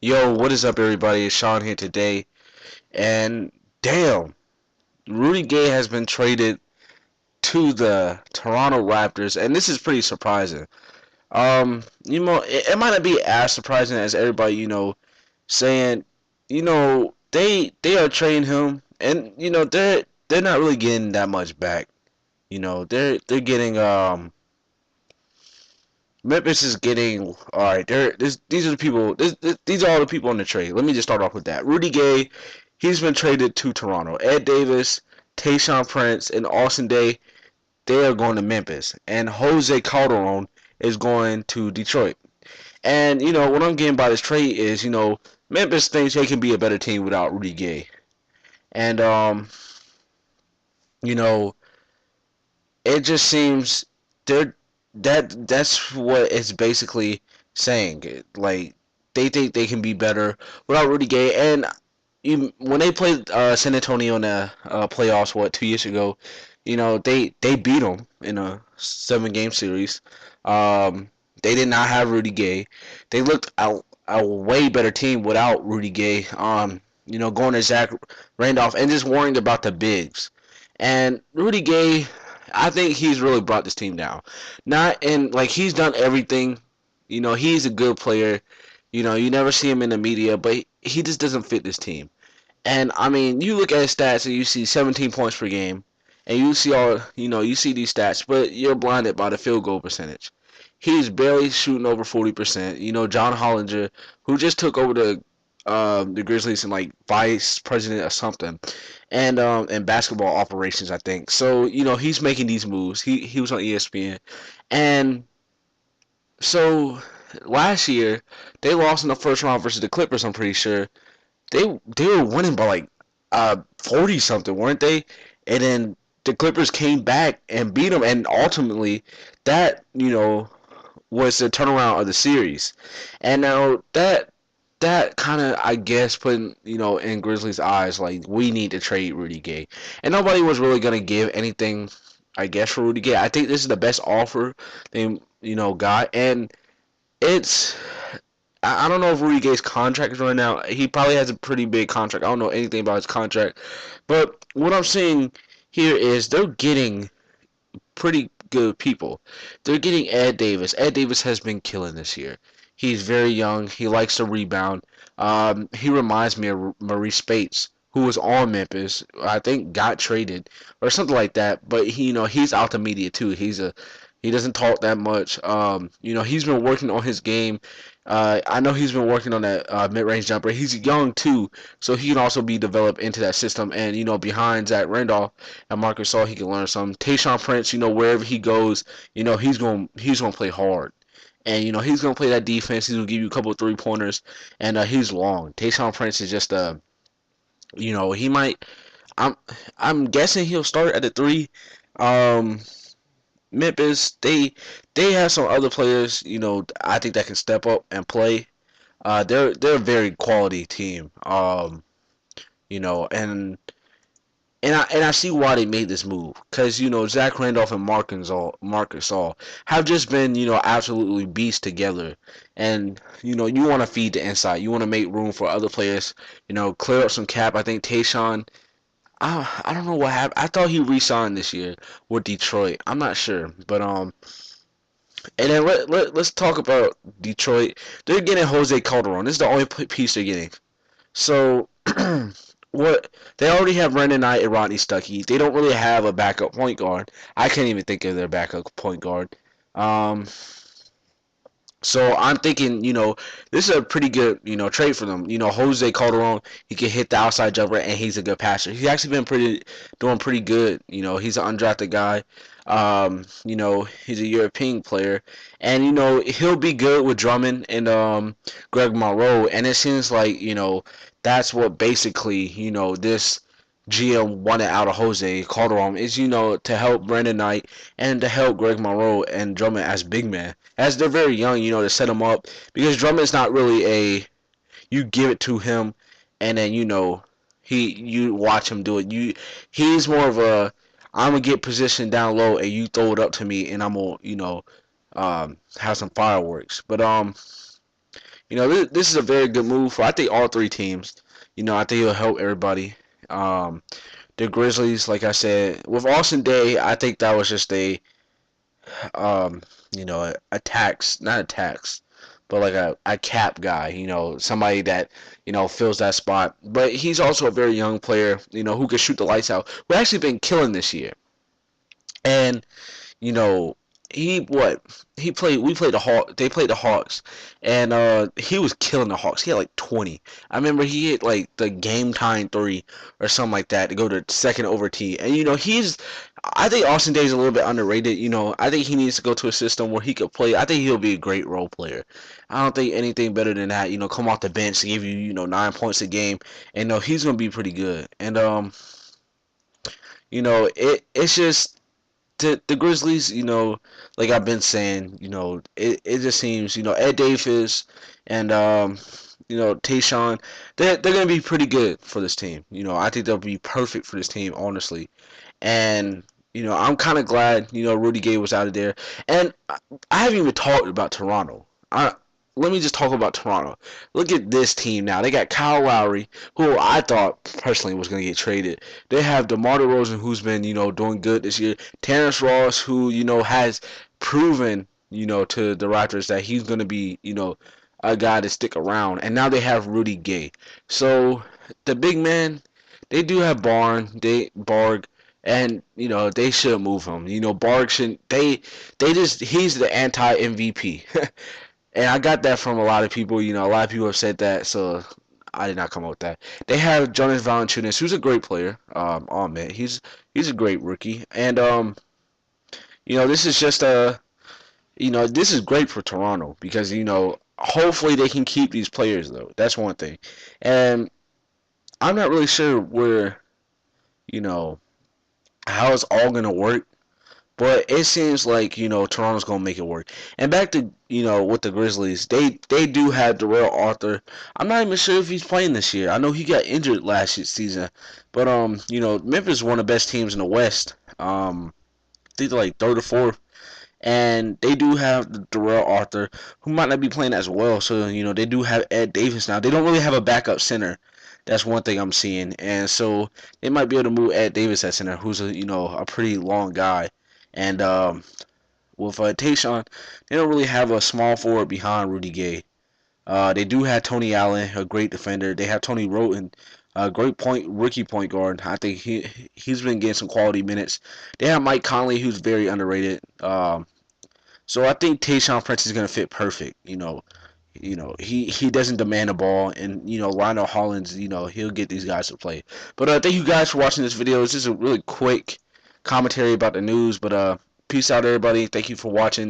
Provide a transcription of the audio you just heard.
Yo, what is up, everybody? It's Sean here today. And damn, Rudy Gay has been traded to the Toronto Raptors, and this is pretty surprising. It might not be as surprising as everybody, saying, they are trading him, and they're not really getting that much back. They're getting Memphis is getting all right. These are the people. These are all the people in the trade. Let me just start off with that. Rudy Gay, he's been traded to Toronto. Ed Davis, Tayshaun Prince, and Austin Daye, they are going to Memphis. And Jose Calderon is going to Detroit. And what I'm getting by this trade is Memphis thinks they can be a better team without Rudy Gay. And you know it just seems they're that's what it's basically saying. Like they think they can be better without Rudy Gay. And when they played San Antonio in the playoffs, 2 years ago, they beat them in a 7 game series. They did not have Rudy Gay. They looked a way better team without Rudy Gay. Going to Zach Randolph and just worrying about the bigs. And Rudy Gay, I think he's really brought this team down. Not in like he's done everything. He's a good player. You never see him in the media, but he just doesn't fit this team. And I mean, you look at his stats and you see 17 points per game, and you see these stats, but you're blinded by the field goal percentage. He's barely shooting over 40%. John Hollinger, who just took over the Grizzlies and like vice president or something, and basketball operations, I think. So he's making these moves. He was on ESPN, and so last year they lost in the first round versus the Clippers. I'm pretty sure they were winning by like 40 something, weren't they? And then the Clippers came back and beat them, and ultimately that was the turnaround of the series. And now that kind of, I guess, putting in Grizzlies' eyes, like we need to trade Rudy Gay, and nobody was really gonna give anything, I guess, for Rudy Gay. I think this is the best offer they got, and it's I don't know if Rudy Gay's contract is running out. He probably has a pretty big contract. I don't know anything about his contract. But what I'm seeing here is they're getting pretty good people. They're getting Ed Davis. Ed Davis has been killing this year. He's very young. He likes to rebound. He reminds me of Maurice Spates, who was on Memphis. I think got traded or something like that. But he's out the media too. He doesn't talk that much. He's been working on his game. I know he's been working on that mid-range jumper. He's young too, so he can also be developed into that system. And behind Zach Randolph and Marcus Saul, he can learn some. Tayshaun Prince, wherever he goes, he's gonna play hard. And he's gonna play that defense. He's gonna give you a couple of 3 pointers, and he's long. Tayshaun Prince is just he might. I'm I'm guessing he'll start at the three. Um, Memphis, they have some other players, I think that can step up and play. They're a very quality team. And I see why they made this move, because Zach Randolph and Marcus All have just been absolutely beasts together, and you want to feed the inside, you want to make room for other players, clear up some cap. I think Tayshaun, I don't know what happened. I thought he re-signed this year with Detroit. I'm not sure, but and then let's talk about Detroit. They're getting Jose Calderon. This is the only piece they're getting. So what they already have Brandon Knight and Rodney Stuckey. They don't really have a backup point guard. I can't even think of their backup point guard. Um, so I'm thinking, this is a pretty good, trade for them. Jose Calderon, he can hit the outside jumper and he's a good passer. He's actually been doing pretty good. He's an undrafted guy. He's a European player, and he'll be good with Drummond and Greg Monroe. And it seems like that's what basically this GM wanted out of Jose Calderon is to help Brandon Knight and to help Greg Monroe and Drummond as big men, as they're very young, to set them up, because Drummond's not really you give it to him and then you watch him do it. He's more of a, I'm gonna get positioned down low and you throw it up to me and I'm gonna have some fireworks. But This is a very good move for I think all three teams. I think it'll help everybody. Um, the Grizzlies, like I said, with Austin Daye, I think that was just um, a tax, not a tax, but like a cap guy, somebody that, fills that spot. But he's also a very young player, who can shoot the lights out. We've actually been killing this year. And you know, he what he played. We played the Hawk. They played the Hawks, and he was killing the Hawks. He had like 20. I remember he hit like the game time three or something like that to go to second overtime. And he's. I think Austin Daye's a little bit underrated. I think he needs to go to a system where he could play. I think he'll be a great role player. I don't think anything better than that. Come off the bench to give you 9 points a game, and no, he's gonna be pretty good. And it's just the Grizzlies, like I've been saying, it just seems, Ed Davis and Tayshaun, they're gonna be pretty good for this team. I think they'll be perfect for this team, honestly. And I'm kind of glad Rudy Gay was out of there. And I haven't even talked about Toronto. Let me just talk about Toronto. Look at this team now. They got Kyle Lowry, who I thought personally was going to get traded. They have DeMar DeRozan, who's been doing good this year. Terrence Ross, who has proven to the Raptors that he's going to be a guy to stick around. And now they have Rudy Gay. So the big man, they do have Barg, and they should move him. Barg should he's the anti MVP. And I got that from a lot of people. A lot of people have said that, so I did not come up with that. They have Jonas Valanciunas, who's a great player. Oh man, he's a great rookie. And this is just this is great for Toronto because hopefully they can keep these players though. That's one thing. And I'm not really sure where you know how it's all gonna work. But it seems like, Toronto's gonna make it work. And back to, with the Grizzlies, they do have Darrell Arthur. I'm not even sure if he's playing this year. I know he got injured last season. But Memphis is one of the best teams in the West. I think they're like third or fourth. And they do have Darrell Arthur, who might not be playing as well. So, they do have Ed Davis now. They don't really have a backup center. That's one thing I'm seeing. And so they might be able to move Ed Davis at center, who's a pretty long guy. And with Tayshaun, they don't really have a small forward behind Rudy Gay. They do have Tony Allen, a great defender. They have Tony Roten, a great rookie point guard. I think he's been getting some quality minutes. They have Mike Conley, who's very underrated. So I think Tayshaun Prince is gonna fit perfect. He doesn't demand the ball, and Lionel Hollins, he'll get these guys to play. But thank you guys for watching this video. It's just a really quick commentary about the news, but peace out, everybody. Thank you for watching.